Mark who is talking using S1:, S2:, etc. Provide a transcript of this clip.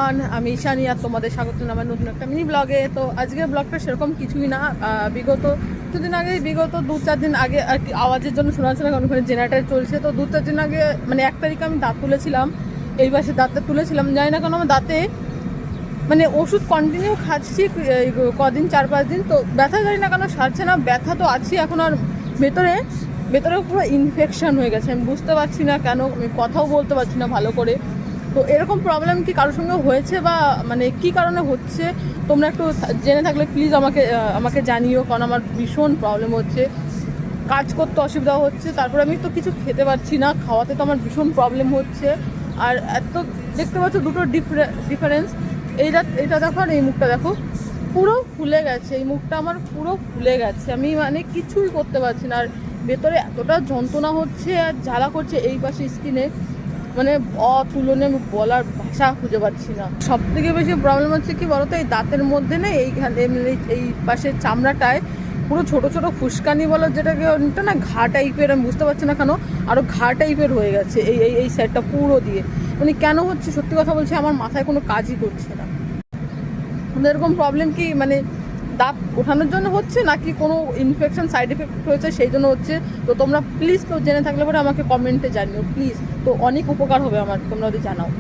S1: Everyone, আমি ঈশানী আর তোমাদের স্বাগত আমার নতুন একটা মিনি ব্লগে। তো আজকের ব্লগটা সেরকম কিছুই না, বিগত 2-4 দিন আগে আর কি আওয়াজের জন্য শোনা যাচ্ছে না, কারণ ওখানে জেনারেটর চলছে। তো 2-4 দিন আগে মানে 1 তারিখে আমি দাঁত তুলেছিলাম, এই পাশে দাঁতটা তুলেছিলাম। জানি না কেন আমার দাঁতে মানে ওষুধ কন্টিনিউ খাচ্ছি কদিন 4-5 দিন, তো ব্যথা জানি না কেন সারছে না। ব্যথা তো আছে এখন, আর ভেতরে পুরো ইনফেকশন হয়ে গেছে। আমি বুঝতে পারছি না কেন, আমি কথাও বলতে পারছি না ভালো করে। তো এরকম প্রবলেম কি কারোর সঙ্গে হয়েছে বা মানে কি কারণে হচ্ছে তোমরা একটু জেনে থাকলে প্লিজ আমাকে জানিও, কারণ আমার ভীষণ প্রবলেম হচ্ছে, কাজ করতে অসুবিধা হচ্ছে, তারপরে আমি তো কিছু খেতে পারছি না, খাওয়াতে তো আমার ভীষণ প্রবলেম হচ্ছে। আর এত দেখতে পাচ্ছ দুটো ডিফারেন্স, এইটা দেখো আর এই মুখটা দেখো, পুরো ফুলে গেছে। এই মুখটা আমার পুরো ফুলে গেছে, আমি মানে কিছুই করতে পারছি না। আর ভেতরে এতটা যন্ত্রণা হচ্ছে আর জ্বালা করছে এই পাশে স্কিনে, মানে অতুলনীয়, আমি বলার ভাষা খুঁজে পাচ্ছি না। সব থেকে বেশি প্রবলেম হচ্ছে কি বলতো, এই দাঁতের মধ্যে না এইখানে এই পাশের চামড়াটায় পুরো ছোট ছোট ফুসকানি বলো যেটাকে, ওটা না ঘা টাইপের, আমি বুঝতে পারছি না কেন, আরও ঘা টাইপের হয়ে গেছে এই এই এই সাইডটা পুরো দিয়ে। মানে কেন হচ্ছে সত্যি কথা বলছি, আমার মাথায় কোনো কাজই করছে না। এরকম প্রবলেম কি মানে দাঁত ওঠানোর জন্য হচ্ছে নাকি কোনো ইনফেকশন সাইড এফেক্ট হয়েছে সেই জন্য হচ্ছে? তো তোমরা প্লিজ কেউ জেনে থাকলে পরে আমাকে কমেন্টে জানিও প্লিজ, তো অনেক উপকার হবে আমার, তোমরা যদি জানাও।